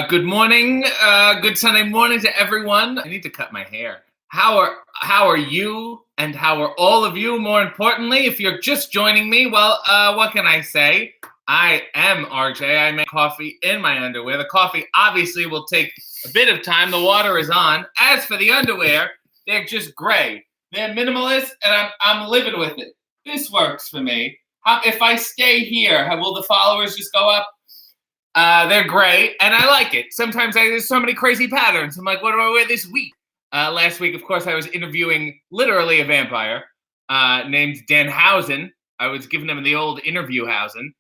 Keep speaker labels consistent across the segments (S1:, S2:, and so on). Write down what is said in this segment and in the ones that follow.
S1: Good morning. Good Sunday morning to everyone. I need to cut my hair. How are you, and how are all of you? More importantly, if you're just joining me, well, what can I say? I am RJ. I make coffee in my underwear. The coffee obviously will take a bit of time. The water is on. As for the underwear, they're just gray. They're minimalist, and I'm living with it. This works for me. If I stay here, will the followers just go up? They're great, and I like it. Sometimes there's so many crazy patterns. I'm like, what do I wear this week? Last week, of course, I was interviewing literally a vampire named Danhausen. I was giving him the old interview housing.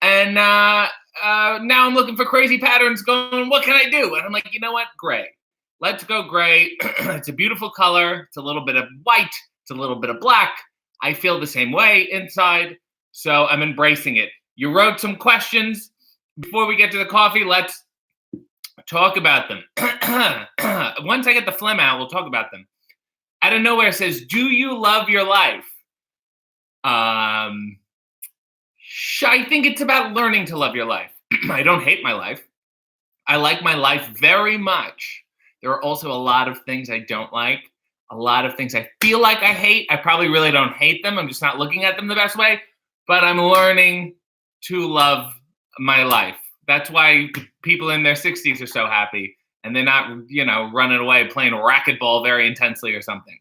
S1: And now I'm looking for crazy patterns going, what can I do? And I'm like, you know what? Gray. Let's go gray. It's a beautiful color. It's a little bit of white. It's a little bit of black. I feel the same way inside, so I'm embracing it. You wrote some questions. Before we get to the coffee, let's talk about them. Once I get the phlegm out, we'll talk about them. Out of nowhere says, do you love your life? I think it's about learning to love your life. I don't hate my life. I like my life very much. There are also a lot of things I don't like. A lot of things I feel like I hate. I probably really don't hate them. I'm just not looking at them the best way. But I'm learning to love my life. That's why people in their 60s are so happy, and they're not, running away playing racquetball very intensely or something.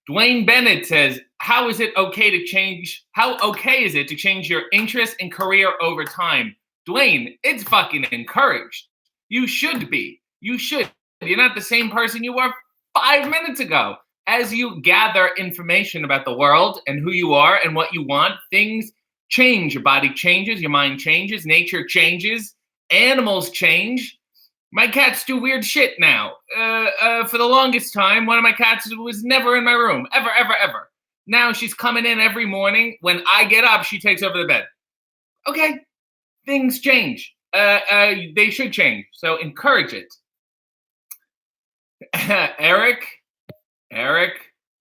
S1: Dwayne Bennett says, how okay is it to change your interest and career over time? Dwayne, it's fucking encouraged. You should be. You should. You're not the same person you were 5 minutes ago. As you gather information about the world and who you are and what you want, things change. Your body changes, your mind changes, nature changes, animals change. My cats do weird shit now. For the longest time, one of my cats was never in my room, ever, ever, ever. Now she's coming in every morning. When I get up, she takes over the bed. Okay, things change. They should change, so encourage it. Eric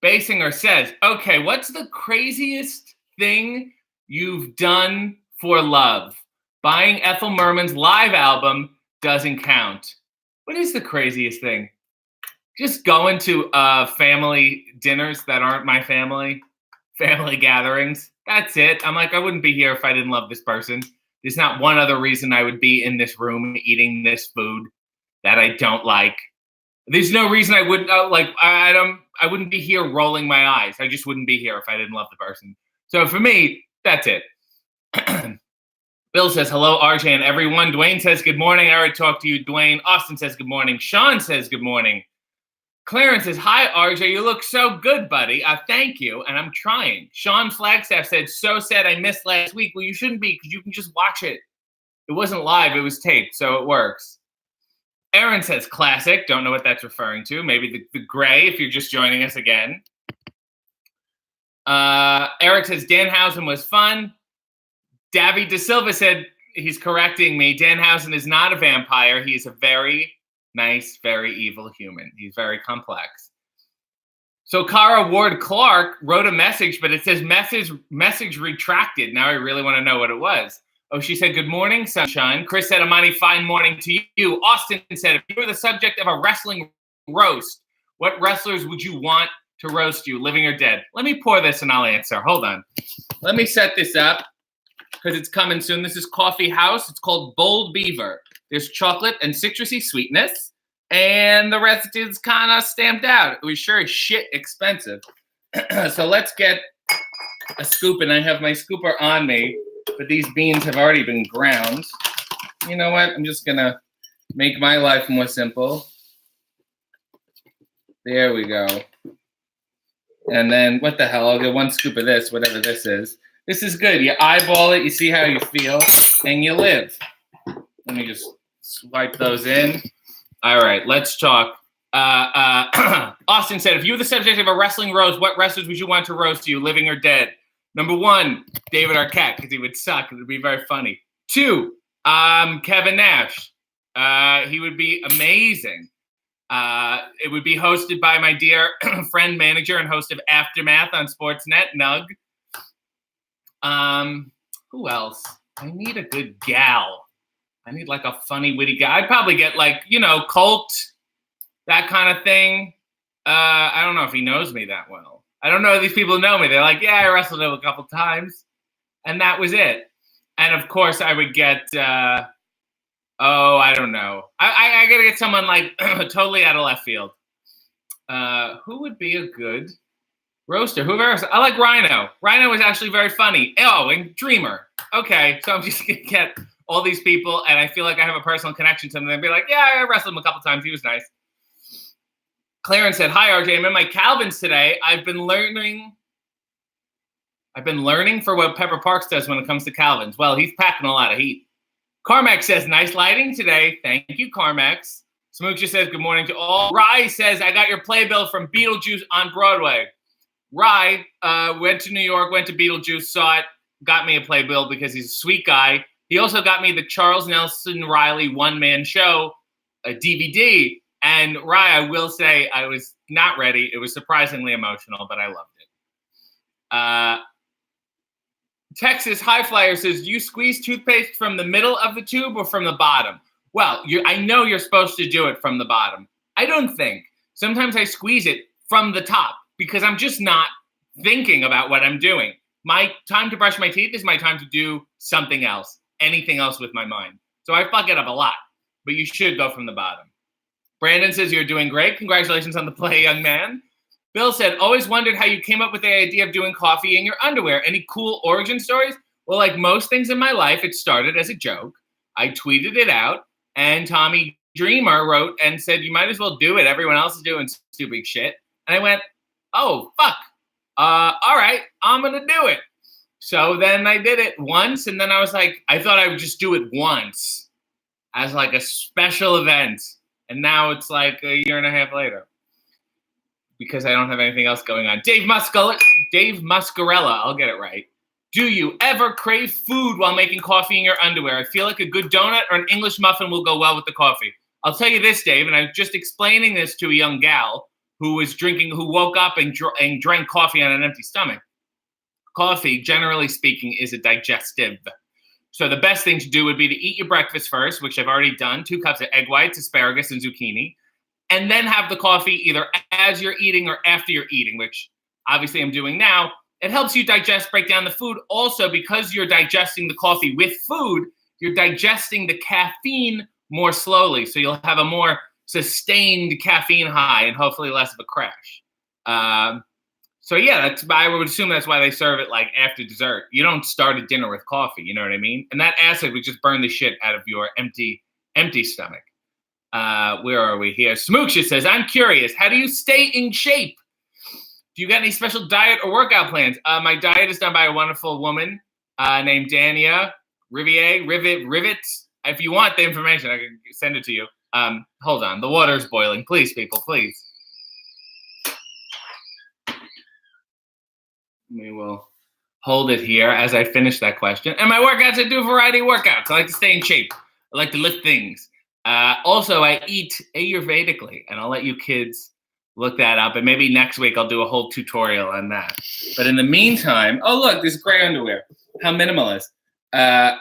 S1: Basinger says, okay, what's the craziest thing you've done for love? Buying Ethel Merman's live album doesn't count. What is the craziest thing? Just going to family dinners that aren't my family gatherings. That's it. I'm like, I wouldn't be here if I didn't love this person. There's not one other reason I would be in this room eating this food that I don't like. There's no reason I wouldn't I wouldn't be here rolling my eyes. I just wouldn't be here if I didn't love the person. So for me, that's it. Bill says, hello, RJ and everyone. Dwayne says, good morning. I already talked to you, Dwayne. Austin says, good morning. Sean says, good morning. Clarence says, hi, RJ. You look so good, buddy. Thank you, and I'm trying. Sean Flagstaff said, so sad I missed last week. Well, you shouldn't be, because you can just watch it. It wasn't live. It was taped, so it works. Aaron says, classic. Don't know what that's referring to. Maybe the gray, if you're just joining us again. Eric says, Danhausen was fun. Davy De Silva said, he's correcting me. Danhausen is not a vampire. He is a very nice, very evil human. He's very complex. So Cara Ward Clark wrote a message, but it says message retracted. Now I really want to know what it was. Oh, she said, good morning, sunshine. Chris said, a mighty fine morning to you. Austin said, if you were the subject of a wrestling roast, what wrestlers would you want to roast you, living or dead? Let me pour this and I'll answer. Hold on. Let me set this up because it's coming soon. This is Coffee House. It's called Bold Beaver. There's chocolate and citrusy sweetness, and the rest is kind of stamped out. It was sure as shit expensive. So let's get a scoop, and I have my scooper on me. But these beans have already been ground. You know what? I'm just going to make my life more simple. There we go. And then, what the hell? I'll get one scoop of this, whatever this is. This is good. You eyeball it, you see how you feel, and you live. Let me just swipe those in. All right, let's talk. Austin said, if you were the subject of a wrestling roast, what wrestlers would you want to roast you, living or dead? Number 1, David Arquette, because he would suck. It would be very funny. 2, Kevin Nash. He would be amazing. It would be hosted by my dear friend, manager, and host of Aftermath on Sportsnet, Nug. Who else? I need a good gal. I need like a funny, witty guy. I'd probably get like, Colt, that kind of thing. I don't know if he knows me that well. I don't know if these people know me. They're like, yeah, I wrestled him a couple times. And that was it. And of course, I would get, I don't know. I got to get someone like totally out of left field. Who would be a good roaster? I like Rhino. Rhino is actually very funny. Oh, and Dreamer. Okay, so I'm just going to get all these people, and I feel like I have a personal connection to them. They'd be like, yeah, I wrestled him a couple times. He was nice. Clarence said, hi, RJ. I'm in my Calvins today. I've been learning for what Pepper Parks does when it comes to Calvins. Well, he's packing a lot of heat. Carmex says, nice lighting today. Thank you, Carmex. Smoochie says, good morning to all. Rye says, I got your playbill from Beetlejuice on Broadway. Rye went to New York, went to Beetlejuice, saw it, got me a playbill because he's a sweet guy. He also got me the Charles Nelson Reilly one-man show, a DVD. And Rye, I will say, I was not ready. It was surprisingly emotional, but I loved it. Texas High Flyer says, do you squeeze toothpaste from the middle of the tube or from the bottom? Well, I know you're supposed to do it from the bottom. I don't think. Sometimes I squeeze it from the top because I'm just not thinking about what I'm doing. My time to brush my teeth is my time to do something else, anything else with my mind. So I fuck it up a lot, but you should go from the bottom. Brandon says, you're doing great. Congratulations on the play, young man. Bill said, always wondered how you came up with the idea of doing coffee in your underwear. Any cool origin stories? Well, like most things in my life, it started as a joke. I tweeted it out, and Tommy Dreamer wrote and said, you might as well do it. Everyone else is doing stupid shit. And I went, oh, fuck. All right, I'm going to do it. So then I did it once, and then I was like, I thought I would just do it once as like a special event. And now it's like a year and a half later because I don't have anything else going on. Dave Muscarella, I'll get it right. Do you ever crave food while making coffee in your underwear? I feel like a good donut or an English muffin will go well with the coffee. I'll tell you this, Dave, and I was just explaining this to a young gal who woke up and drank coffee on an empty stomach. Coffee, generally speaking, is a digestive. So the best thing to do would be to eat your breakfast first, which I've already done, 2 cups of egg whites, asparagus, and zucchini, and then have the coffee either as you're eating or after you're eating, which obviously I'm doing now. It helps you break down the food. Also, because you're digesting the coffee with food, you're digesting the caffeine more slowly. So you'll have a more sustained caffeine high and hopefully less of a crash. So yeah, I would assume that's why they serve it like after dessert. You don't start a dinner with coffee, you know what I mean? And that acid would just burn the shit out of your empty stomach. Where are we here? Smooch says, I'm curious, how do you stay in shape? Do you got any special diet or workout plans? My diet is done by a wonderful woman named Dania Rivet. If you want the information, I can send it to you. Hold on, the water's boiling. Please, people, please. We will hold it here as I finish that question. And my workouts, I do a variety of workouts. I like to stay in shape. I like to lift things. Also, I eat Ayurvedically, and I'll let you kids look that up. And maybe next week I'll do a whole tutorial on that. But in the meantime, oh, look, this gray underwear. How minimalist. Not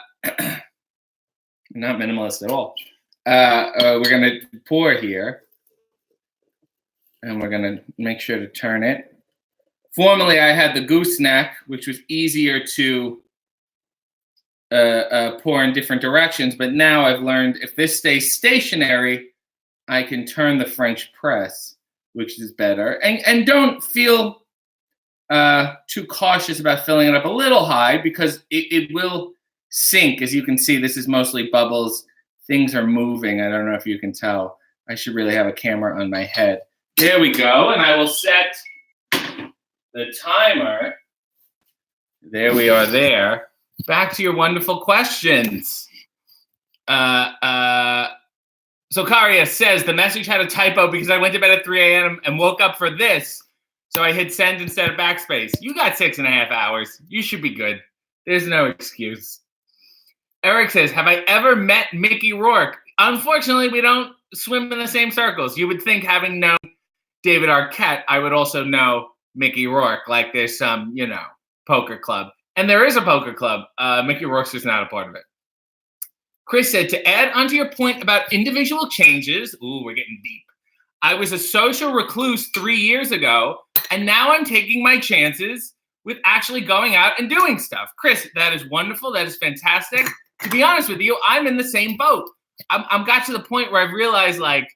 S1: minimalist at all. We're going to pour here. And we're going to make sure to turn it. Formerly, I had the gooseneck, which was easier to pour in different directions. But now I've learned if this stays stationary, I can turn the French press, which is better. And don't feel too cautious about filling it up a little high because it will sink. As you can see, this is mostly bubbles. Things are moving. I don't know if you can tell. I should really have a camera on my head. There we go. And I will set the timer. There we are there. Back to your wonderful questions. So Karia says, the message had a typo because I went to bed at 3 a.m. and woke up for this. So I hit send instead of backspace. You got 6.5 hours. You should be good. There's no excuse. Eric says, have I ever met Mickey Rourke? Unfortunately, we don't swim in the same circles. You would think having known David Arquette, I would also know Mickey Rourke. Like there's some, poker club. And there is a poker club. Mickey Rourke's just not a part of it. Chris said, to add onto your point about individual changes, ooh, we're getting deep. I was a social recluse 3 years ago, and now I'm taking my chances with actually going out and doing stuff. Chris, that is wonderful. That is fantastic. To be honest with you, I'm in the same boat. I'm got to the point where I've realized, like,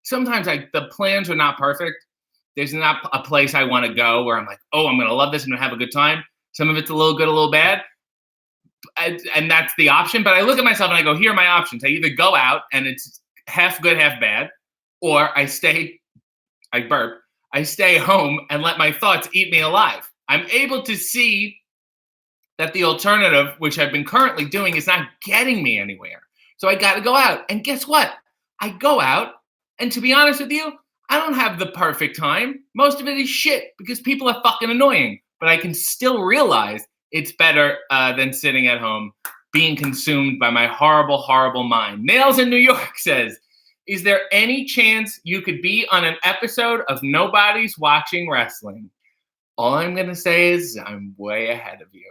S1: sometimes the plans are not perfect. There's not a place I want to go where I'm like, oh, I'm going to love this. I'm going to have a good time. Some of it's a little good, a little bad. And that's the option. But I look at myself and I go, here are my options. I either go out and it's half good, half bad, or I stay home and let my thoughts eat me alive. I'm able to see that the alternative, which I've been currently doing, is not getting me anywhere. So I got to go out. And guess what? I go out. And to be honest with you, I don't have the perfect time. Most of it is shit because people are fucking annoying. But I can still realize it's better than sitting at home being consumed by my horrible, horrible mind. Nails in New York says, is there any chance you could be on an episode of Nobody's Watching Wrestling? All I'm going to say is I'm way ahead of you.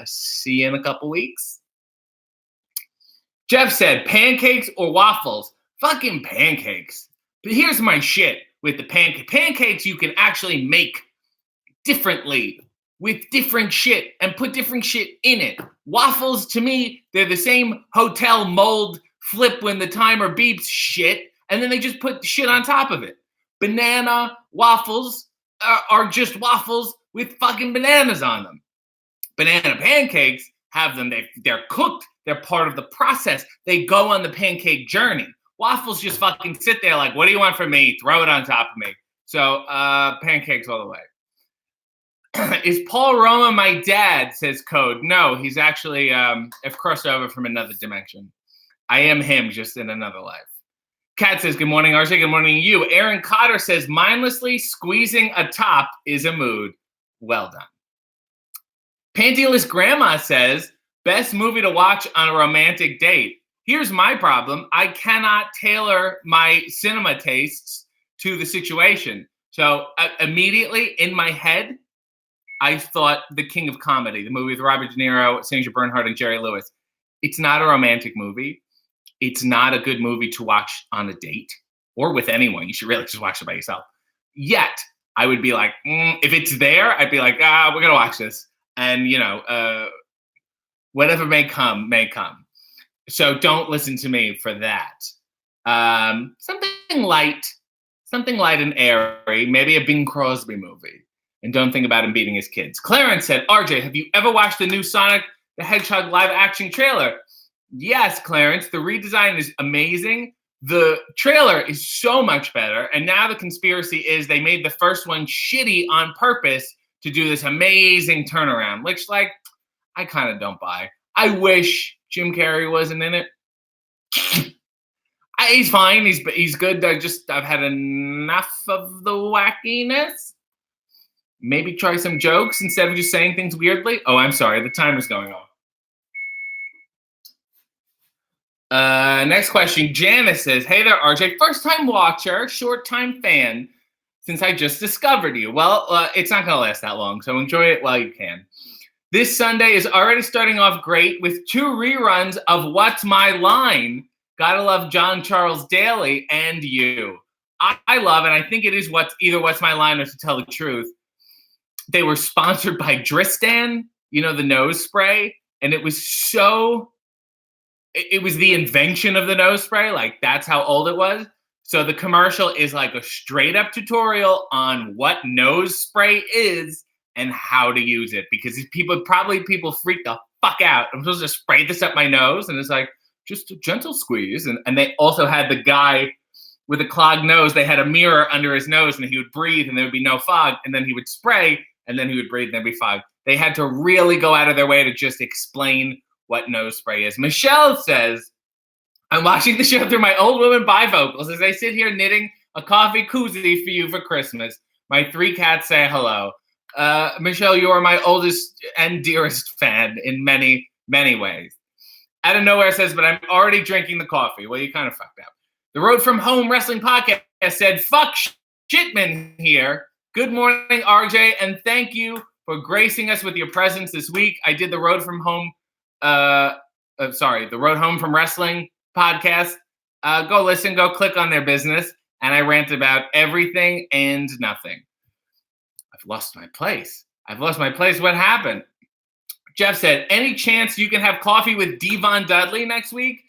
S1: See you in a couple weeks. Jeff said, pancakes or waffles? Fucking pancakes. But here's my shit with the pancake. Pancakes you can actually make differently with different shit and put different shit in it. Waffles, to me, they're the same hotel mold flip when the timer beeps shit, and then they just put shit on top of it. Banana waffles are just waffles with fucking bananas on them. Banana pancakes have them. They're cooked. They're part of the process. They go on the pancake journey. Waffles just fucking sit there like, what do you want from me? Throw it on top of me. So pancakes all the way. Is Paul Roma my dad, says Code. No, he's actually a crossover from another dimension. I am him, just in another life. Kat says, good morning, RJ. Good morning to you. Aaron Cotter says, mindlessly squeezing a top is a mood. Well done. Pantyless Grandma says, best movie to watch on a romantic date. Here's my problem. I cannot tailor my cinema tastes to the situation. So immediately in my head, I thought The King of Comedy, the movie with Robert De Niro, Saoirse Bernhardt, and Jerry Lewis. It's not a romantic movie. It's not a good movie to watch on a date or with anyone. You should really just watch it by yourself. Yet, I would be like, if it's there, I'd be like, we're going to watch this. And, whatever may come, may come. So don't listen to me for that. Something light and airy, maybe a Bing Crosby movie. And don't think about him beating his kids. Clarence said, RJ, have you ever watched the new Sonic the Hedgehog live action trailer? Yes, Clarence, the redesign is amazing. The trailer is so much better. And now the conspiracy is they made the first one shitty on purpose to do this amazing turnaround, which, like, I kind of don't buy. I wish Jim Carrey wasn't in it. He's fine. He's good. I've had enough of the wackiness. Maybe try some jokes instead of just saying things weirdly. Oh, I'm sorry. The timer's going off. Next question. Janice says, hey there, RJ. First-time watcher, short-time fan, since I just discovered you. Well, it's not going to last that long, so enjoy it while you can. This Sunday is already starting off great with 2 reruns of What's My Line? Gotta love John Charles Daly and you. I love, and I think it is either What's My Line or To Tell the Truth. They were sponsored by Dristan, the nose spray. And it was it was the invention of the nose spray. Like, that's how old it was. So the commercial is like a straight up tutorial on what nose spray is and how to use it. Because people freak the fuck out. I'm supposed to spray this up my nose. And it's like, just a gentle squeeze. And they also had the guy with a clogged nose. They had a mirror under his nose and he would breathe and there would be no fog. And then he would spray and then he would breathe and there'd be fog. They had to really go out of their way to just explain what nose spray is. Michelle says, I'm watching the show through my old woman bifocals as I sit here knitting a coffee koozie for you for Christmas. My 3 cats say hello. Michelle, you are my oldest and dearest fan in many, many ways. Out of nowhere says, but I'm already drinking the coffee. Well, you kind of fucked up. The Road From Home Wrestling Podcast said, fuck Shitman here. Good morning, RJ, and thank you for gracing us with your presence this week. I did the Road From Home the Road Home from Wrestling podcast. Go listen, go click on their business. And I rant about everything and nothing. I've lost my place. What happened? Jeff said, any chance you can have coffee with Devon Dudley next week?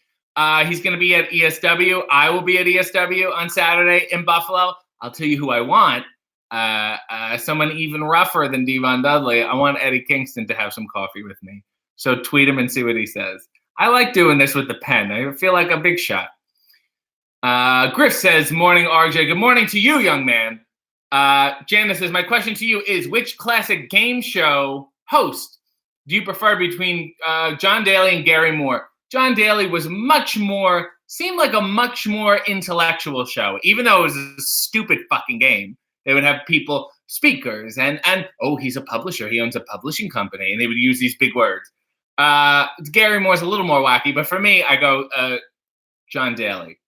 S1: He's going to be at ESW. I will be at ESW on Saturday in Buffalo. I'll tell you who I want. Someone even rougher than Devon Dudley. I want Eddie Kingston to have some coffee with me. So tweet him and see what he says. I like doing this with the pen. I feel like a big shot. Griff says, morning, RJ. Good morning to you, young man. Janice says, my question to you is, which classic game show host do you prefer between John Daly and Gary Moore? John Daly was seemed like a much more intellectual show, even though it was a stupid fucking game. They would have people, speakers, and he's a publisher. He owns a publishing company, and they would use these big words. Gary Moore's a little more wacky, but for me, I go John Daly.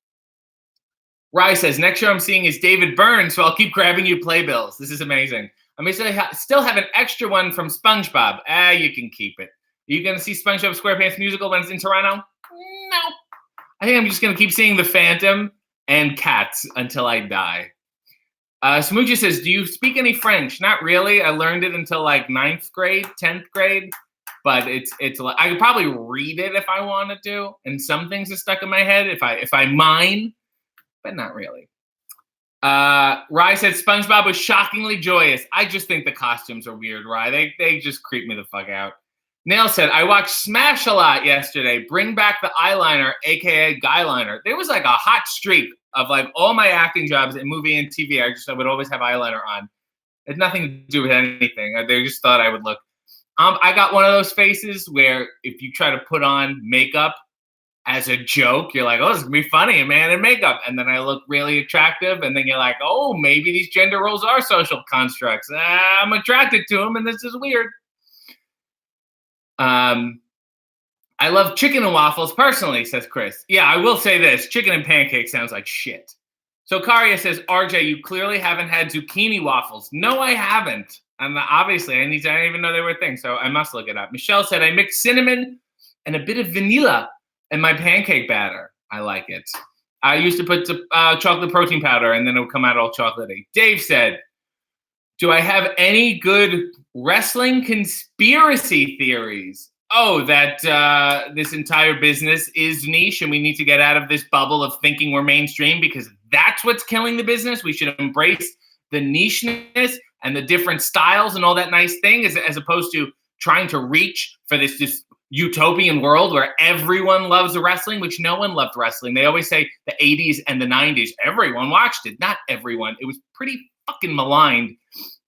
S1: Rye says, next show I'm seeing is David Byrne, so I'll keep grabbing you playbills. This is amazing. I mean, still have an extra one from SpongeBob. You can keep it. Are you going to see SpongeBob SquarePants musical when it's in Toronto? No. I think I'm just going to keep seeing The Phantom and Cats until I die. Smoochie says, do you speak any French? Not really. I learned it until like 9th grade, 10th grade. But it's I could probably read it if I wanted to. And some things are stuck in my head if I mine, but not really. Rye said SpongeBob was shockingly joyous. I just think the costumes are weird, Rye. They just creep me the fuck out. Nail said, I watched Smash a lot yesterday. Bring back the eyeliner, a.k.a. guyliner. There was like a hot streak of like all my acting jobs in movie and TV. I would always have eyeliner on. It had nothing to do with anything. They just thought I would look. I got one of those faces where if you try to put on makeup as a joke, you're like, oh, this is going to be funny, a man in makeup. And then I look really attractive. And then you're like, oh, maybe these gender roles are social constructs. I'm attracted to them, and this is weird. I love chicken and waffles personally, says Chris. Yeah, I will say this. Chicken and pancakes sounds like shit. So Karia says, RJ, you clearly haven't had zucchini waffles. No, I haven't. And obviously, I didn't even know they were a thing, so I must look it up. Michelle said, I mix cinnamon and a bit of vanilla in my pancake batter. I like it. I used to put chocolate protein powder, and then it would come out all chocolatey. Dave said, do I have any good wrestling conspiracy theories? Oh, that this entire business is niche, and we need to get out of this bubble of thinking we're mainstream because that's what's killing the business. We should embrace the nicheness and the different styles and all that nice thing as opposed to trying to reach for this utopian world where everyone loves wrestling, which no one loved wrestling. They always say the 80s and the 90s, everyone watched it. Not everyone. It was pretty fucking maligned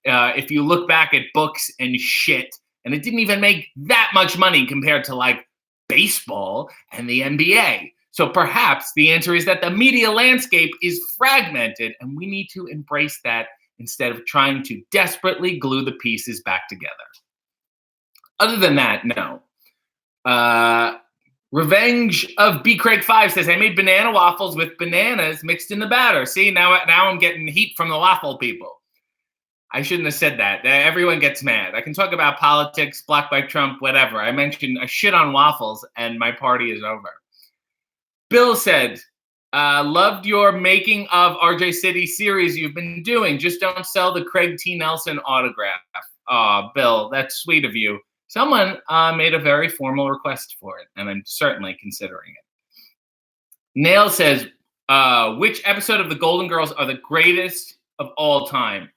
S1: if you look back at books and shit. And it didn't even make that much money compared to like baseball and the NBA. So perhaps the answer is that the media landscape is fragmented and we need to embrace that instead of trying to desperately glue the pieces back together. Other than that, no. Revenge of B. Craig 5 says, I made banana waffles with bananas mixed in the batter. See, now I'm getting heat from the waffle people. I shouldn't have said that. Everyone gets mad. I can talk about politics, blocked by Trump, whatever. I mentioned a shit on waffles and my party is over. Bill said, loved your making of RJ City series you've been doing. Just don't sell the Craig T. Nelson autograph. Oh, Bill, that's sweet of you. Someone made a very formal request for it, and I'm certainly considering it. Nail says, which episode of The Golden Girls are the greatest of all time?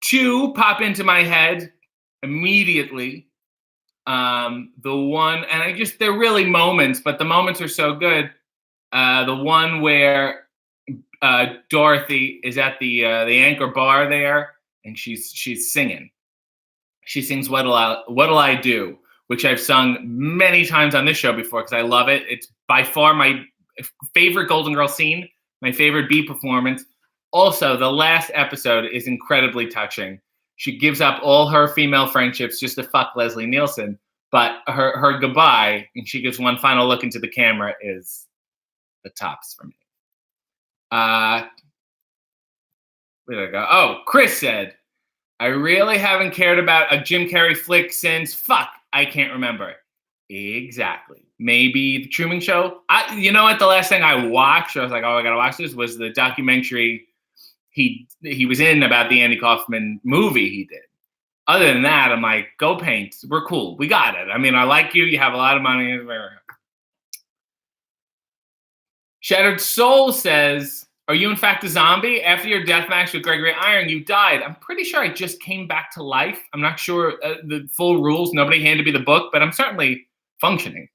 S1: Two pop into my head immediately. The one, and they're really moments, but the moments are so good. The one where Dorothy is at the Anchor Bar there, and she's singing. She sings What'll I Do, which I've sung many times on this show before because I love it. It's by far my favorite Golden Girl scene, my favorite B performance. Also, the last episode is incredibly touching. She gives up all her female friendships just to fuck Leslie Nielsen, but her goodbye, and she gives one final look into the camera, is the tops for me. Where did I go? Oh, Chris said, I really haven't cared about a Jim Carrey flick since, I can't remember. Exactly. Maybe the Truman Show. You know what? The last thing I watched, I was like, oh, I gotta watch this, was the documentary he was in about the Andy Kaufman movie he did. Other than that, I'm like, go paint. We're cool. We got it. I mean, I like you. You have a lot of money. Shattered Soul says, are you in fact a zombie? After your death match with Gregory Iron, you died. I'm pretty sure I just came back to life. I'm not sure the full rules. Nobody handed me the book, but I'm certainly functioning.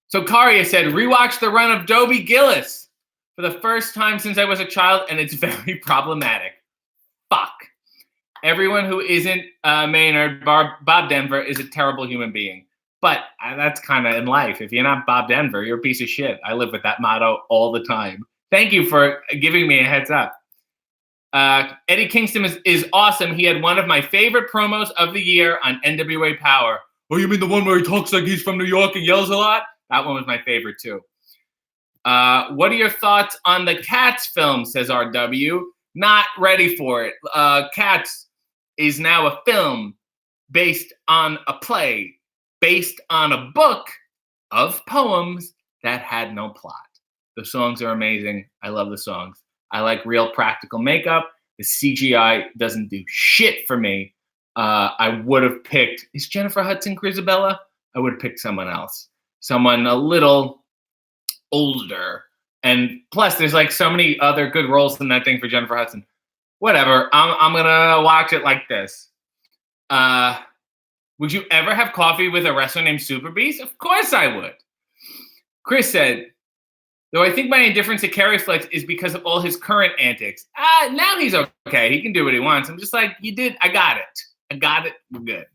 S1: So Karia said, rewatch the run of Dobie Gillis for the first time since I was a child, and it's very problematic. Fuck. Everyone who isn't Maynard Bob Denver is a terrible human being. But that's kind of in life. If you're not Bob Denver, you're a piece of shit. I live with that motto all the time. Thank you for giving me a heads up. Eddie Kingston is awesome. He had one of my favorite promos of the year on NWA Power. Oh, you mean the one where he talks like he's from New York and yells a lot? That one was my favorite, too. What are your thoughts on the Cats film, says RW. Not ready for it. Cats is now a film based on a play, based on a book of poems that had no plot. The songs are amazing. I love the songs. I like real practical makeup. The CGI doesn't do shit for me. I would have picked, is Jennifer Hudson Grisabella? I would have picked someone else. Someone a little older. And plus, there's like so many other good roles in that thing for Jennifer Hudson. Whatever. I'm going to watch it like this. Would you ever have coffee with a wrestler named Super Beast? Of course I would. Chris said, though I think my indifference to Kerry Flex is because of all his current antics. Now he's okay. He can do what he wants. I'm just like, you did. I got it. We're good.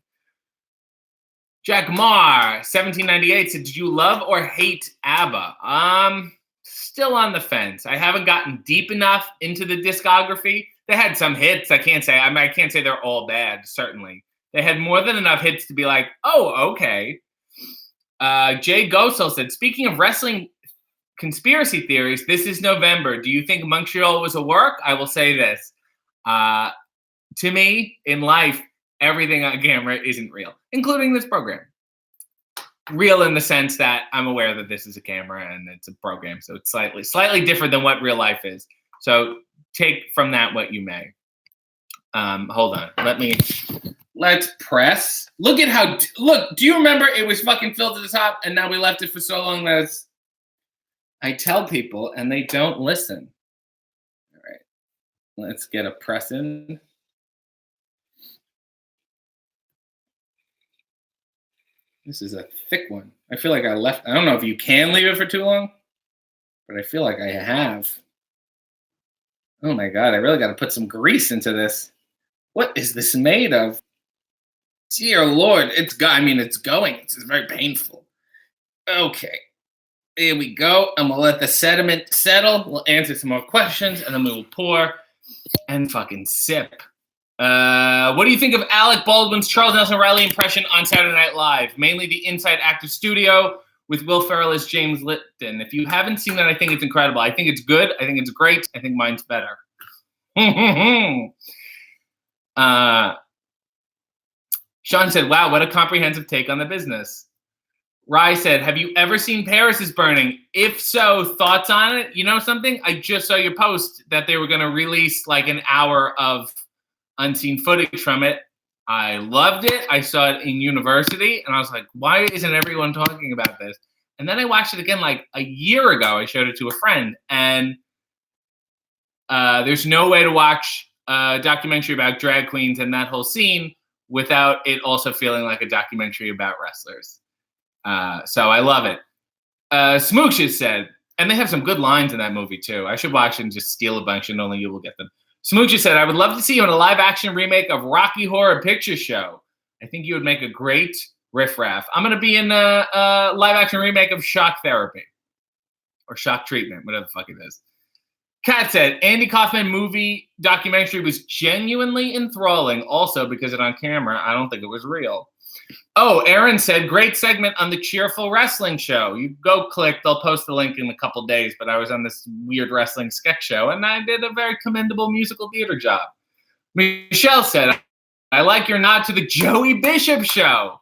S1: Jack Marr, 1798, said, did you love or hate ABBA? Still on the fence. I haven't gotten deep enough into the discography. They had some hits. I can't say they're all bad, certainly. They had more than enough hits to be like, oh, okay. Jay Gosel said, speaking of wrestling conspiracy theories, this is November. Do you think Montreal was a work? I will say this. To me, in life, everything on camera isn't real, including this program. Real in the sense that I'm aware that this is a camera and it's a program, so it's slightly different than what real life is. So take from that what you may. Hold on. Let's press. Look at how, do you remember it was fucking filled to the top and now we left it for so long that I tell people and they don't listen. All right. Let's get a press in. This is a thick one. I feel like I don't know if you can leave it for too long, but I feel like I have. Oh my God, I really got to put some grease into this. What is this made of? Dear Lord, it's going. It's very painful. Okay, here we go. And we'll let the sediment settle. We'll answer some more questions, and then we will pour and fucking sip. What do you think of Alec Baldwin's Charles Nelson Reilly impression on Saturday Night Live? Mainly the Inside Actor Studio with Will Ferrell as James Lipton. If you haven't seen that, I think it's incredible. I think it's good. I think it's great. I think mine's better. Sean said, wow, what a comprehensive take on the business. Rye said, have you ever seen Paris is Burning? If so, thoughts on it? You know something? I just saw your post that they were going to release like an hour of unseen footage from it. I loved it. I saw it in university, and I was like, why isn't everyone talking about this? And then I watched it again like a year ago. I showed it to a friend, and there's no way to watch a documentary about drag queens and that whole scene without it also feeling like a documentary about wrestlers. So I love it. Smooches said, and they have some good lines in that movie too. I should watch it and just steal a bunch and only you will get them. Smooches said, I would love to see you in a live-action remake of Rocky Horror Picture Show. I think you would make a great riffraff. I'm going to be in a live-action remake of Shock Therapy. Or Shock Treatment, whatever the fuck it is. Kat said, Andy Kaufman movie documentary was genuinely enthralling. Also, because it on camera, I don't think it was real. Oh, Aaron said, great segment on the Cheerful Wrestling Show. You go click. They'll post the link in a couple days, but I was on this weird wrestling sketch show, and I did a very commendable musical theater job. Michelle said, I like your nod to the Joey Bishop Show.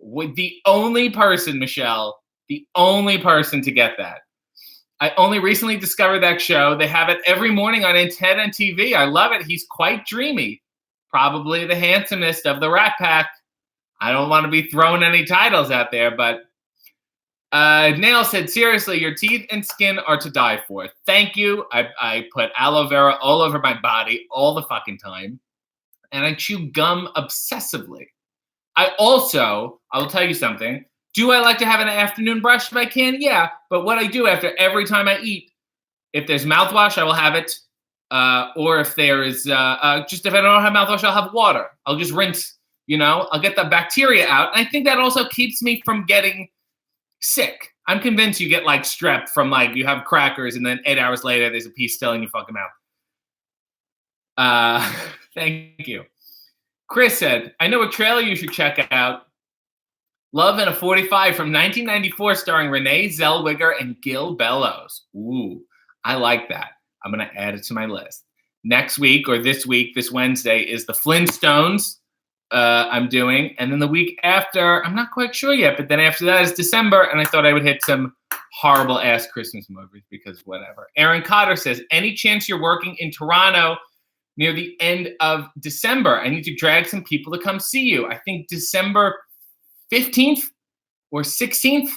S1: With the only person, Michelle, the only person to get that. I only recently discovered that show. They have it every morning on Antenna TV. I love it. He's quite dreamy. Probably the handsomest of the Rat Pack. I don't want to be throwing any titles out there, but Nail said, seriously, your teeth and skin are to die for. Thank you. I put aloe vera all over my body all the fucking time. And I chew gum obsessively. I will tell you something. Do I like to have an afternoon brush if I can? Yeah. But what I do after every time I eat, if there's mouthwash, I will have it. Or if there is, just if I don't have mouthwash, I'll have water. I'll just rinse, I'll get the bacteria out. And I think that also keeps me from getting sick. I'm convinced you get like strep from like you have crackers and then 8 hours later there's a piece still in your fucking mouth. Thank you. Chris said, I know a trailer you should check out. Love in a 45 from 1994 starring Renee Zellweger and Gil Bellows. Ooh, I like that. I'm going to add it to my list. Next week or this week, this Wednesday, is the Flintstones I'm doing. And then the week after, I'm not quite sure yet, but then after that is December. And I thought I would hit some horrible ass Christmas movies because whatever. Aaron Cotter says, any chance you're working in Toronto near the end of December? I need to drag some people to come see you. I think December 15th or 16th,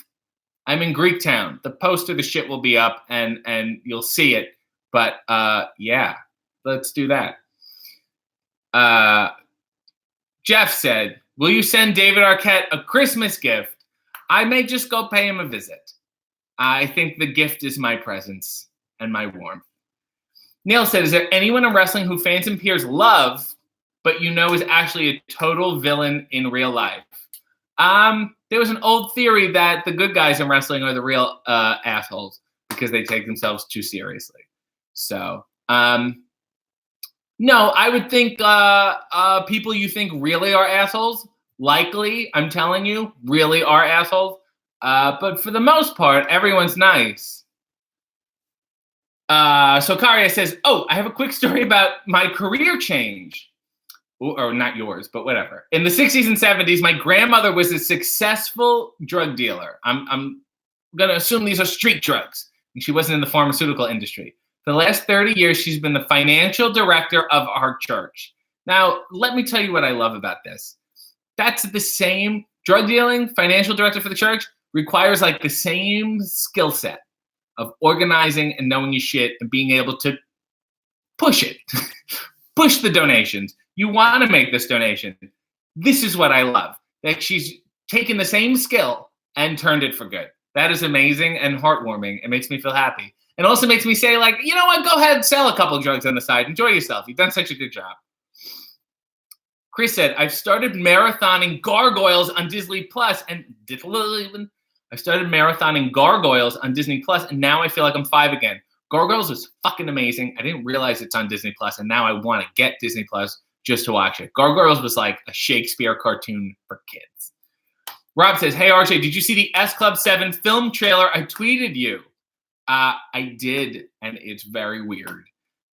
S1: I'm in Greektown. The poster, the shit will be up and you'll see it. But yeah, let's do that. Jeff said, will you send David Arquette a Christmas gift? I may just go pay him a visit. I think the gift is my presence and my warmth. Neil said, is there anyone in wrestling who fans and peers love, but is actually a total villain in real life? There was an old theory that the good guys in wrestling are the real assholes because they take themselves too seriously. So, no, I would think people you think really are assholes, likely, I'm telling you, really are assholes. But for the most part, everyone's nice. So Karia says, I have a quick story about my career change. Or not yours, but whatever. In the 60s and 70s, my grandmother was a successful drug dealer. I'm going to assume these are street drugs. And she wasn't in the pharmaceutical industry. For the last 30 years, she's been the financial director of our church. Now, let me tell you what I love about this. That's the same drug dealing, financial director for the church requires like the same skill set of organizing and knowing your shit and being able to push it, push the donations. You want to make this donation. This is what I love, that she's taken the same skill and turned it for good. That is amazing and heartwarming. It makes me feel happy. It also makes me say, like, you know what? Go ahead, sell a couple drugs on the side. Enjoy yourself. You've done such a good job. Chris said, I've started marathoning Gargoyles on Disney Plus and Disney Plus, and now I feel like I'm 5 again. Gargoyles was fucking amazing. I didn't realize it's on Disney Plus, and now I want to get Disney Plus just to watch it. Gargoyles was like a Shakespeare cartoon for kids. Rob says, hey, RJ, did you see the S Club 7 film trailer I tweeted you? I did, and it's very weird.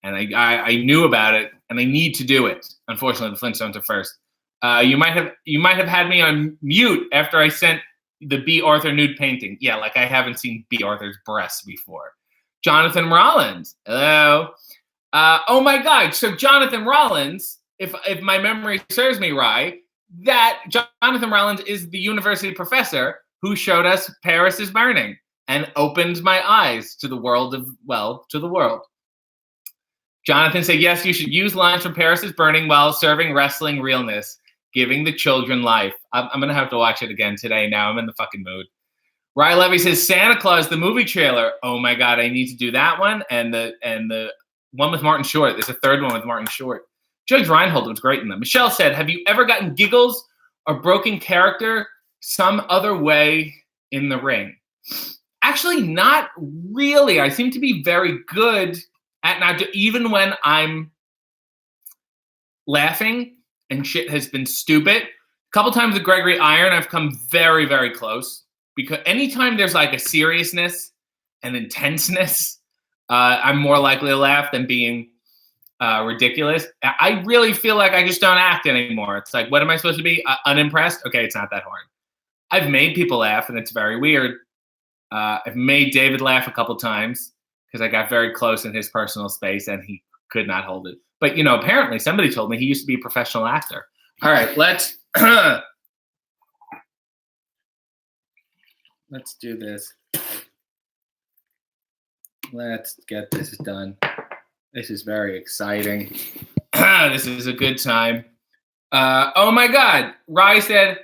S1: And I knew about it, and I need to do it. Unfortunately, the Flintstones are first. You might have had me on mute after I sent the B. Arthur nude painting. Yeah, like I haven't seen B. Arthur's breasts before. Jonathan Rollins. Hello. Oh my God. So Jonathan Rollins, if my memory serves me right, that Jonathan Rollins is the university professor who showed us Paris is Burning and opened my eyes to the world to the world. Jonathan said, yes, you should use lines from Paris is Burning while serving wrestling realness, giving the children life. I'm going to have to watch it again today. Now I'm in the fucking mood. Rye Levy says, Santa Claus, the movie trailer. Oh my God, I need to do that one. And the one with Martin Short. There's a third one with Martin Short. Judge Reinhold was great in them. Michelle said, have you ever gotten giggles or broken character some other way in the ring? Actually, not really. I seem to be very good at not do, even when I'm laughing and shit has been stupid. A couple times with Gregory Iron, I've come very, very close. Because anytime there's like a seriousness and intenseness, I'm more likely to laugh than being ridiculous. I really feel like I just don't act anymore. It's like, what am I supposed to be? Unimpressed? Okay, it's not that hard. I've made people laugh, and it's very weird. I've made David laugh a couple times because I got very close in his personal space, and he could not hold it. But, apparently somebody told me he used to be a professional actor. All right, let's do this. Let's get this done. This is very exciting. This is a good time. Oh my God. Rye said,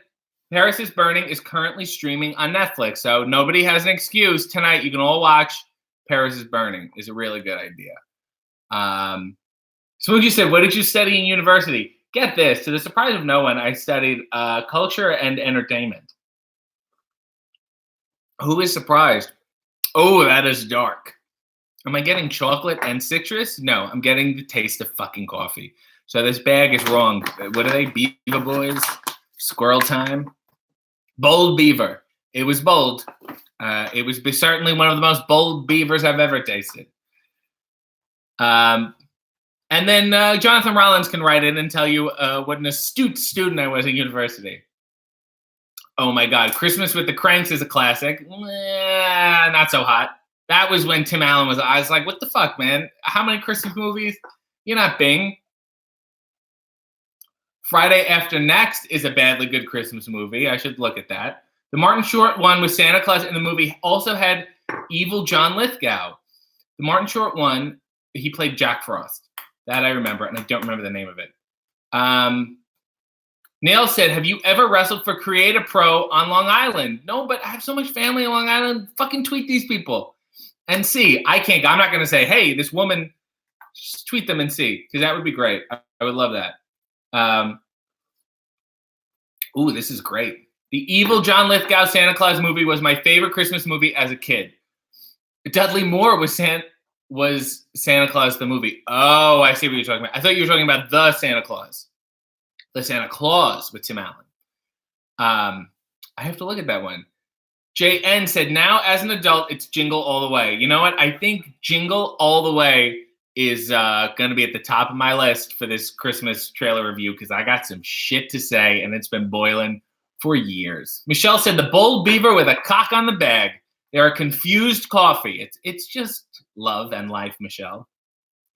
S1: Paris is Burning is currently streaming on Netflix. So nobody has an excuse. Tonight you can all watch Paris is Burning. It's a really good idea. Smoochie said, what did you study in university? Get this. To the surprise of no one, I studied culture and entertainment. Who is surprised? Oh, that is dark. Am I getting chocolate and citrus? No, I'm getting the taste of fucking coffee. So this bag is wrong. What are they? Beaver Boys? Squirrel Time? Bold Beaver. It was bold. It was certainly one of the most bold beavers I've ever tasted. And then Jonathan Rollins can write in and tell you what an astute student I was at university. Oh my God. Christmas with the Cranks is a classic. Not so hot. That was when Tim Allen was. I was like, what the fuck, man? How many Christmas movies? You're not Bing. Friday After Next is a badly good Christmas movie. I should look at that. The Martin Short one with Santa Claus in the movie also had evil John Lithgow. The Martin Short one, he played Jack Frost. That I remember, and I don't remember the name of it. Nail said, have you ever wrestled for Create a Pro on Long Island? No, but I have so much family in Long Island. Fucking tweet these people. And see, I'm not going to say, hey, this woman, just tweet them and see, because that would be great. I would love that. Ooh, this is great. The evil John Lithgow Santa Claus movie was my favorite Christmas movie as a kid. Dudley Moore was Santa Claus the movie. Oh, I see what you're talking about. I thought you were talking about the Santa Claus. The Santa Claus with Tim Allen. I have to look at that one. JN said, now as an adult, it's Jingle All the Way. You know what? I think Jingle All the Way is going to be at the top of my list for this Christmas trailer review because I got some shit to say, and it's been boiling for years. Michelle said, the bold beaver with a cock on the bag. They're a confused coffee. It's just love and life, Michelle.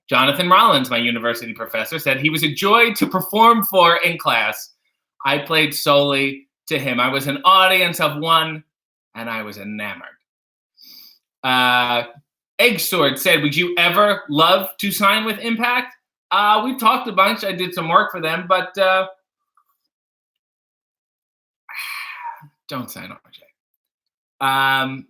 S1: Jonathan Rollins, my university professor, said he was a joy to perform for in class. I played solely to him. I was an audience of one, and I was enamored. Egg Sword said, would you ever love to sign with Impact? We talked a bunch. I did some work for them, but don't sign RJ.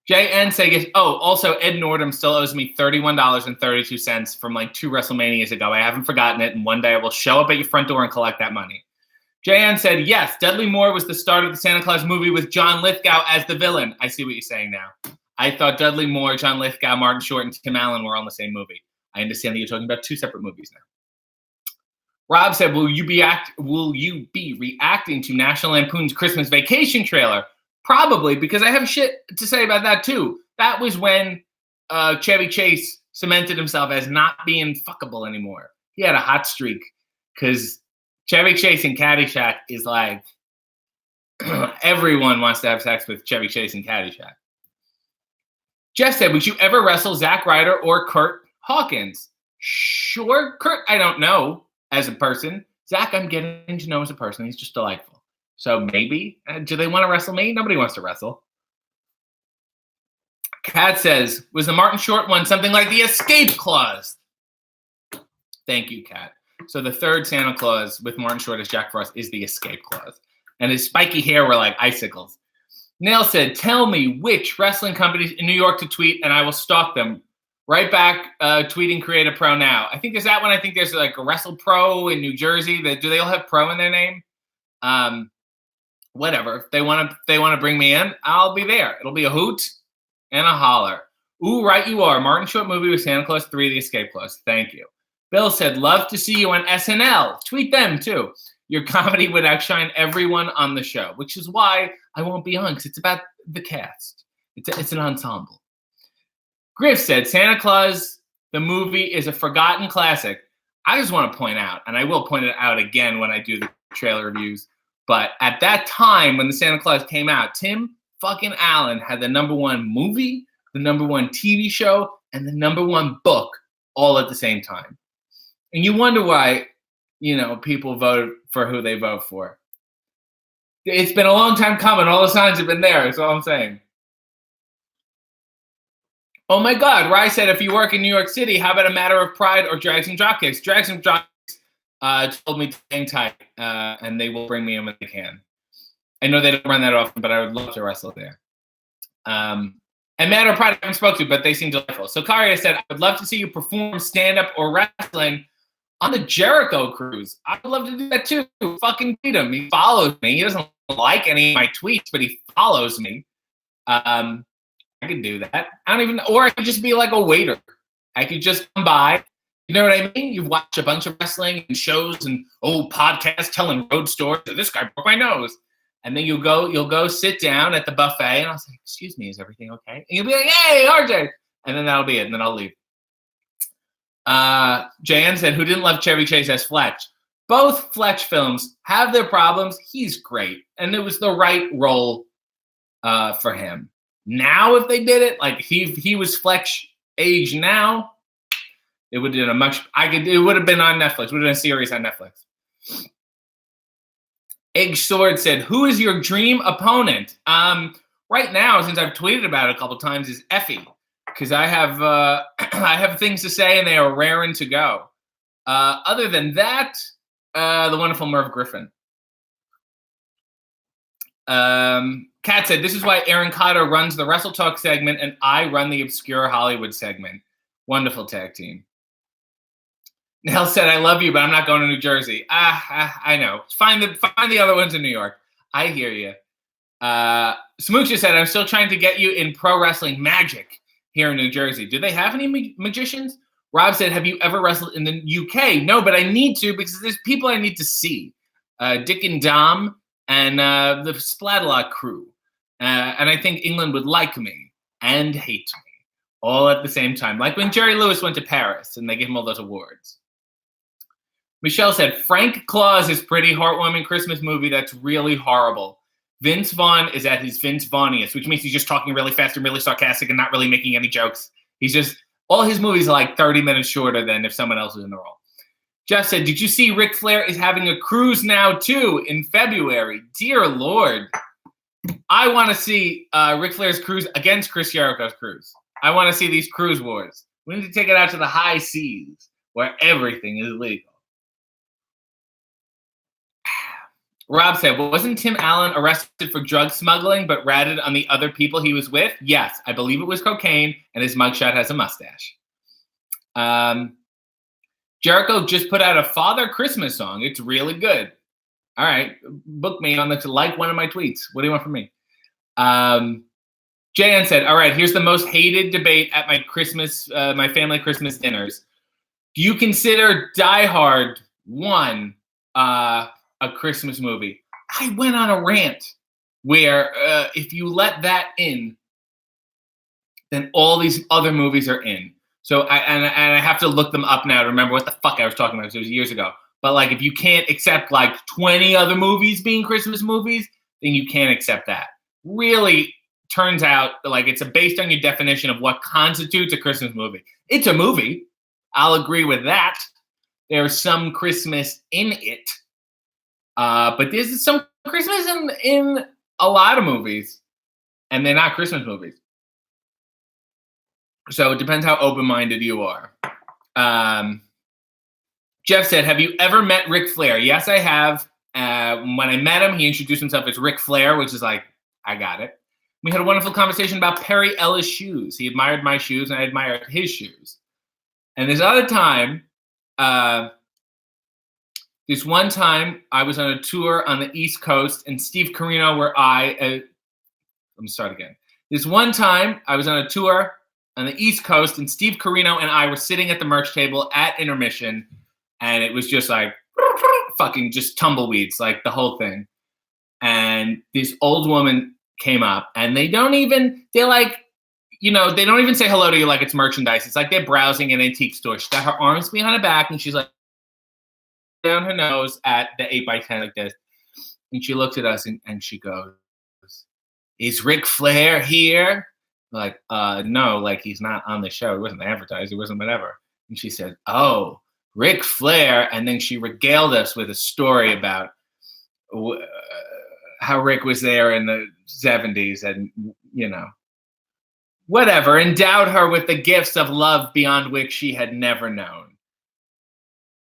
S1: JN said, yes. Oh, also, Ed Nordum still owes me $31.32 from like 2 WrestleManias ago. I haven't forgotten it, and one day I will show up at your front door and collect that money. JN said, yes, Dudley Moore was the start of the Santa Claus movie with John Lithgow as the villain. I see what you're saying now. I thought Dudley Moore, John Lithgow, Martin Short, and Tim Allen were on the same movie. I understand that you're talking about 2 separate movies now. Rob said, will you be reacting to National Lampoon's Christmas Vacation trailer? Probably, because I have shit to say about that too. That was when Chevy Chase cemented himself as not being fuckable anymore. He had a hot streak because Chevy Chase in Caddyshack is like everyone wants to have sex with Chevy Chase in Caddyshack. Jeff said, would you ever wrestle Zack Ryder or Kurt Hawkins? Sure. Kurt, I don't know as a person. Zack, I'm getting to know as a person. He's just delightful. So maybe. Do they want to wrestle me? Nobody wants to wrestle. Kat says, was the Martin Short one something like the escape clause? Thank you, Kat. So the third Santa Claus with Martin Short as Jack Frost is the escape clause. And his spiky hair were like icicles. Nail said, tell me which wrestling companies in New York to tweet and I will stalk them. Right back, tweeting Create a Pro now. I think there's that one. I think there's like a Wrestle Pro in New Jersey. Do they all have Pro in their name? Whatever. If they want to bring me in, I'll be there. It'll be a hoot and a holler. Ooh, right you are. Martin Short movie with Santa Claus 3, The Escape Clause. Thank you. Bill said, love to see you on SNL. Tweet them, too. Your comedy would outshine everyone on the show, which is why I won't be on, because it's about the cast. It's an ensemble. Griff said, Santa Claus, the movie, is a forgotten classic. I just want to point out, and I will point it out again when I do the trailer reviews, But at that time, when the Santa Claus came out, Tim fucking Allen had the #1 movie, the #1 TV show, and the #1 book all at the same time. And you wonder why, people vote for who they vote for. It's been a long time coming. All the signs have been there. That's all I'm saying. Oh my God, Rye said, if you work in New York City, how about a matter of pride or Drags and Dropkicks? Drags and Dropkicks told me to hang tight, and they will bring me in when they can. I know they don't run that often, but I would love to wrestle there. And matter of pride, I haven't spoken to, but they seem delightful. So Karia said, I would love to see you perform stand-up or wrestling on the Jericho cruise. I would love to do that too. Fucking beat him. He follows me. He doesn't like any of my tweets, but he follows me. I could do that. Or I could just be like a waiter. I could just come by. You know what I mean? You watch a bunch of wrestling and shows and podcasts telling road stories. This guy broke my nose. And then you'll go sit down at the buffet, and I'll say, excuse me, is everything okay? And you'll be like, hey, RJ. And then that'll be it, and then I'll leave. JN said, who didn't love Chevy Chase as Fletch? Both Fletch films have their problems. He's great. And it was the right role for him. Now, if they did it, like he was Fletch age now, it would have been it would have been on Netflix. It would have been a series on Netflix. Egg Sword said, who is your dream opponent? Right now, since I've tweeted about it a couple times, is Effie. Because I have I have things to say and they are raring to go. Other than that, the wonderful Merv Griffin. Kat said, this is why Aaron Cotter runs the Wrestle Talk segment and I run the Obscure Hollywood segment. Wonderful tag team. Nell said, I love you, but I'm not going to New Jersey. I know. Find the other ones in New York. I hear you. Smoochie said, I'm still trying to get you in Pro Wrestling Magic here in New Jersey. Do they have any magicians? Rob said, have you ever wrestled in the UK? No, but I need to because there's people I need to see. Dick and Dom and the Splatterlot crew. And I think England would like me and hate me all at the same time. Like when Jerry Lewis went to Paris and they gave him all those awards. Michelle said, Frank Claus is pretty heartwarming Christmas movie that's really horrible. Vince Vaughn is at his Vince Vaughniest, which means he's just talking really fast and really sarcastic and not really making any jokes. All his movies are like 30 minutes shorter than if someone else was in the role. Jeff said, did you see Ric Flair is having a cruise now too in February? Dear Lord. I want to see Ric Flair's cruise against Chris Jericho's cruise. I want to see these cruise wars. We need to take it out to the high seas where everything is legal. Rob said, wasn't Tim Allen arrested for drug smuggling but ratted on the other people he was with? Yes, I believe it was cocaine, and his mugshot has a mustache. Jericho just put out a Father Christmas song. It's really good. All right, book me on like one of my tweets. What do you want from me? Jan said, all right, here's the most hated debate at my my family Christmas dinners. Do you consider Die Hard 1 a Christmas movie? I went on a rant where if you let that in, then all these other movies are in. So I have to look them up now to remember what the fuck I was talking about because it was years ago. But like if you can't accept like 20 other movies being Christmas movies, then you can't accept that. Really turns out like it's based on your definition of what constitutes a Christmas movie. It's a movie. I'll agree with that. There's some Christmas in it. But there's some Christmas in a lot of movies, and they're not Christmas movies. So it depends how open-minded you are. Jeff said, have you ever met Ric Flair? Yes, I have. When I met him, he introduced himself as Ric Flair, which is like, I got it. We had a wonderful conversation about Perry Ellis shoes. He admired my shoes, and I admired his shoes. And this other time, this one time, I was on a tour on the East Coast, and Steve Carino let me start again. This one time, I was on a tour on the East Coast, and Steve Carino and I were sitting at the merch table at intermission, and it was just like, fucking just tumbleweeds, like the whole thing. And this old woman came up, and they don't even say hello to you like it's merchandise. It's like they're browsing an antique store. She's got her arms behind her back, and she's like, down her nose at the 8x10 like this. And she looked at us and she goes, "Is Ric Flair here?" Like, no, like he's not on the show. He wasn't advertised. He wasn't whatever. And she said, "Oh, Ric Flair." And then she regaled us with a story about how Rick was there in the 70s and, whatever, endowed her with the gifts of love beyond which she had never known.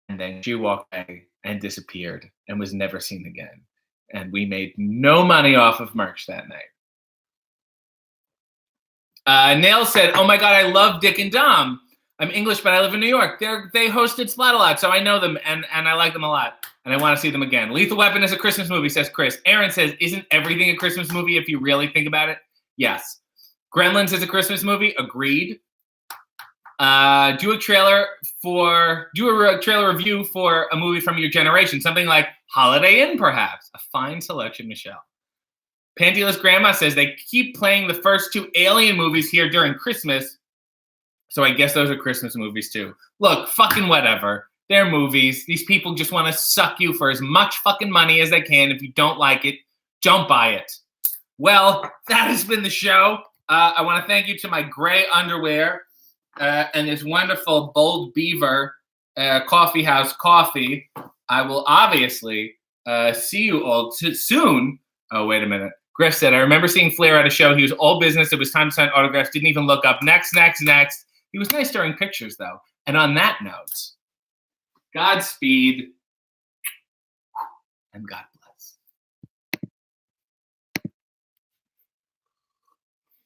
S1: And then she walked away and disappeared and was never seen again. And we made no money off of merch that night. Nail said, "Oh my God, I love Dick and Dom. I'm English, but I live in New York. They hosted Splat a lot, so I know them, and I like them a lot, and I want to see them again." Lethal Weapon is a Christmas movie, says Chris. Aaron says, "Isn't everything a Christmas movie if you really think about it?" Yes. Gremlins is a Christmas movie. Agreed. Do a trailer review for a movie from your generation, something like Holiday Inn, perhaps. A fine selection, Michelle. Pantyless Grandma says they keep playing the first 2 Alien movies here during Christmas, so I guess those are Christmas movies too. Look, fucking whatever. They're movies. These people just want to suck you for as much fucking money as they can. If you don't like it, don't buy it. Well, that has been the show. I want to thank you to my gray underwear and this wonderful Bold Beaver coffee house coffee. I will obviously see you all soon. Oh, wait a minute. Griff said, "I remember seeing Flair at a show. He was all business. It was time to sign autographs. Didn't even look up. Next. He was nice during pictures, though." And on that note, Godspeed and God bless.